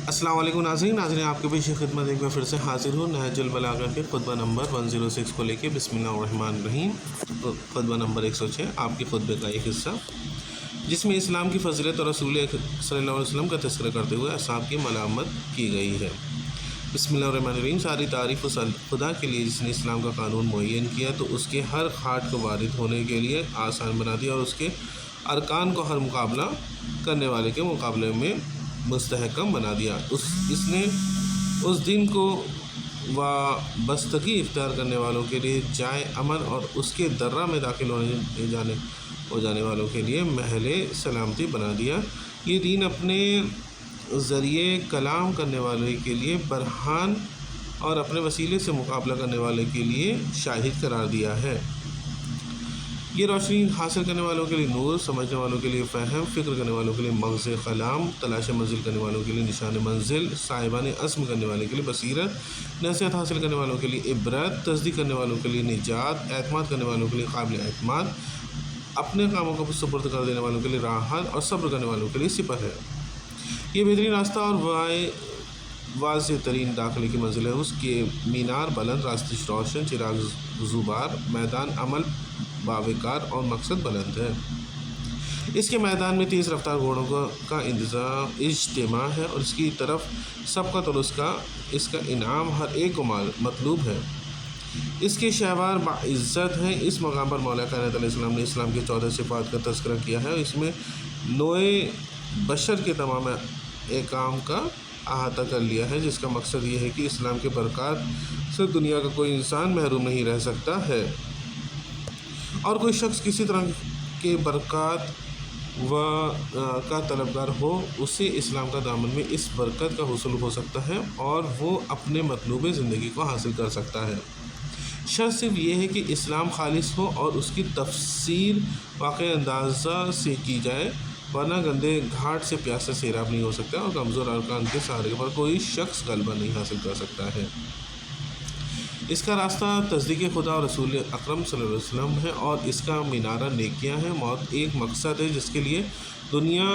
السلام علیکم ناظرین آپ کے پیش خدمت ایک بار پھر سے حاضر ہوں نہج البلاغہ کے خطبہ نمبر 106 کو لے کے۔ بسم اللہ الرحمن الرحیم۔ خطبہ نمبر 106 آپ کے خطبے کا ایک حصہ جس میں اسلام کی فضیلت اور رسول صلی اللہ علیہ وسلم کا تذکرہ کرتے ہوئے اصحاب کی ملامت کی گئی ہے۔ بسم اللہ الرحمن الرحیم۔ ساری تعریف اس خدا کے لیے جس نے اسلام کا قانون معین کیا تو اس کے ہر کھاٹ کو وارد ہونے کے لیے آسان بنا دیا اور اس کے ارکان کو ہر مقابلہ کرنے والے کے مقابلے میں مستحکم بنا دیا۔ اس نے اس دن کو وابستگی اختیار کرنے والوں کے لیے جائے امن اور اس کے درہ میں داخل ہو جانے والوں کے لیے محل سلامتی بنا دیا۔ یہ دین اپنے ذریعے کلام کرنے والے کے لیے برہان اور اپنے وسیلے سے مقابلہ کرنے والے کے لیے شاہد قرار دیا ہے۔ یہ روشنی حاصل کرنے والوں کے لیے نور، سمجھنے والوں کے لیے فہم، فکر کرنے والوں کے لیے مغز کلام، تلاش منزل کرنے والوں کے لیے نشان منزل، صاحبان عزم کرنے والے کے لیے بصیرت، نصیحت حاصل کرنے والوں کے لیے عبرت، تصدیق کرنے والوں کے لیے نجات، اعتماد کرنے والوں کے لیے قابل اعتماد، اپنے کاموں کو سپرد کر دینے والوں کے لیے راحت اور صبر کرنے والوں کے لیے سپر ہے۔ یہ بہترین راستہ اور واضح ترین داخلے کی منزل ہے۔ اس کے مینار بلند، راستش روشن، چراغ زوبار، میدان عمل باوقار اور مقصد بلند ہے۔ اس کے میدان میں تیز رفتار گھوڑوں کا اجتماع ہے اور اس کی طرف سبقت اور اس کا انعام ہر ایک کو مطلوب ہے۔ اس کے شہوار باعزت ہیں۔ اس مقام پر مولا کائنات علیہ السلام نے اسلام کے 14 صفات کا تذکرہ کیا ہے اور اس میں نوع بشر کے تمام احکام کا احاطہ کر لیا ہے، جس کا مقصد یہ ہے کہ اسلام کے برکات سے دنیا کا کوئی انسان محروم نہیں رہ سکتا ہے، اور کوئی شخص کسی طرح کے برکات کا طلبگار ہو اسے اسلام کا دامن میں اس برکت کا حصول ہو سکتا ہے اور وہ اپنے مطلوب زندگی کو حاصل کر سکتا ہے۔ شرط صرف یہ ہے کہ اسلام خالص ہو اور اس کی تفسیر واقعی اندازہ سے کی جائے، ورنہ گندے گھاٹ سے پیاسا سیراب نہیں ہو سکتا اور کمزور ارکان کے سہارے پر کوئی شخص غلبہ نہیں حاصل کر سکتا ہے۔ اس کا راستہ تصدیق خدا اور رسول اکرم صلی اللہ علیہ وسلم ہے اور اس کا مینارہ نیکیاں ہیں۔ موت ایک مقصد ہے جس کے لیے دنیا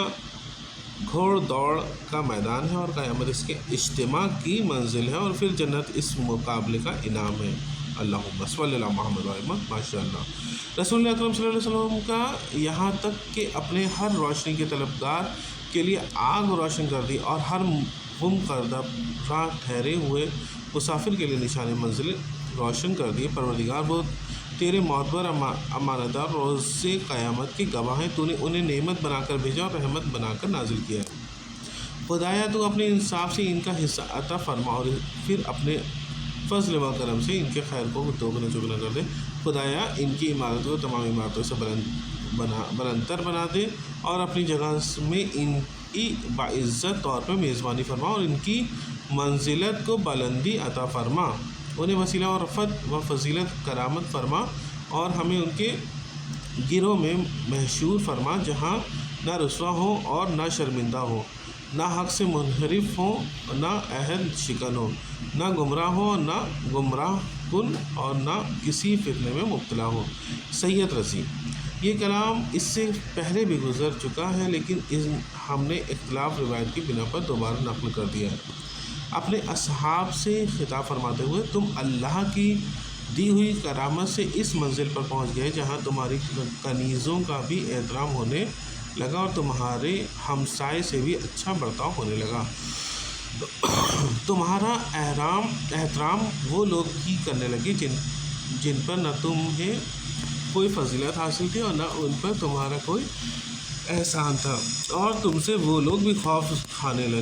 گھوڑ دوڑ کا میدان ہے اور قیامت اس کے اجتماع کی منزل ہے اور پھر جنت اس مقابلے کا انعام ہے۔ اللہم صلی اللہ محمد وعلیہ ماشاء اللہ۔ رسول اکرم صلی اللہ علیہ وسلم کا یہاں تک کہ اپنے ہر روشنی کے طلبگار کے لیے آگ روشن کر دی اور ہر گم کردہ راہ ٹھہرے ہوئے مسافر کے لیے نشان منزل روشن کر دیے۔ پروردگار وہ تیرے معتبر امانتدار روز قیامت کے گواہ ہیں، تو نے انہیں نعمت بنا کر بھیجا اور رحمت بنا کر نازل کیا ہے۔ خدایا تو اپنے انصاف سے ان کا حصہ عطا فرما اور پھر اپنے فضل و کرم سے ان کے خیر کو دوگنا چگنا کر دے۔ خدایا ان کی عمارت کو تمام عمارتوں سے بلندتر بنا دے اور اپنی جگہ میں ان کی باعزت طور پر میزبانی فرما اور ان کی منزلت کو بلندی عطا فرما، انہیں وسیلہ اور رفعت و فضیلت کرامت فرما اور ہمیں ان کے گروہ میں محشور فرما جہاں نہ رسوا ہو اور نہ شرمندہ ہو، نہ حق سے منحرف ہو نہ عہد شکن ہو، نہ گمراہ ہو نہ گمراہ کن اور نہ کسی فتنے میں مبتلا ہو۔ سید رضی۔ یہ کلام اس سے پہلے بھی گزر چکا ہے لیکن ہم نے اختلاف روایت کی بنا پر دوبارہ نقل کر دیا ہے۔ اپنے اصحاب سے خطاب فرماتے ہوئے تم اللہ کی دی ہوئی کرامت سے اس منزل پر پہنچ گئے جہاں تمہاری کنیزوں کا بھی احترام ہونے لگا اور تمہارے ہمسائے سے بھی اچھا برتاؤ ہونے لگا۔ تمہارا احترام وہ لوگ ہی کرنے لگے جن پر نہ تمہیں کوئی فضیلت حاصل تھی اور نہ ان پر تمہارا کوئی احسان تھا، اور تم سے وہ لوگ بھی خوف کھانے لے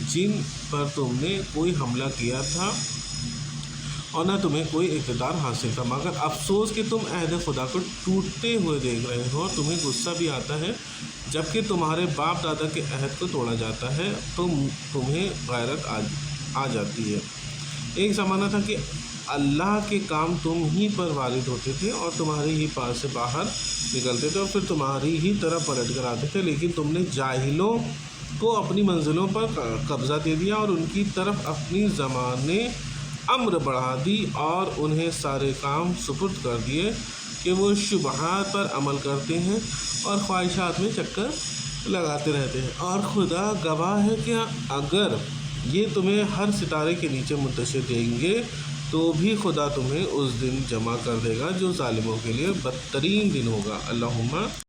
جن پر تم نے کوئی حملہ کیا تھا اور نہ تمہیں کوئی اقتدار حاصل تھا، مگر افسوس کہ تم عہد خدا کو ٹوٹتے ہوئے دیکھ رہے ہو۔ تمہیں غصہ بھی آتا ہے جبکہ تمہارے باپ دادا کے عہد کو توڑا جاتا ہے تو تمہیں غیرت آ جاتی ہے۔ ایک زمانہ تھا کہ اللہ کے کام تم ہی پر وارد ہوتے تھے اور تمہارے ہی پاس سے باہر نکلتے تھے اور پھر تمہاری ہی طرف پلٹ کر آتے تھے، لیکن تم نے جاہلوں کو اپنی منزلوں پر قبضہ دے دیا اور ان کی طرف اپنی زمانے امر بڑھا دی اور انہیں سارے کام سپرد کر دیے کہ وہ شبہات پر عمل کرتے ہیں اور خواہشات میں چکر لگاتے رہتے ہیں۔ اور خدا گواہ ہے کہ اگر یہ تمہیں ہر ستارے کے نیچے منتشر دیں گے تو بھی خدا تمہیں اس دن جمع کر دے گا جو ظالموں کے لیے بدترین دن ہوگا۔ اللہم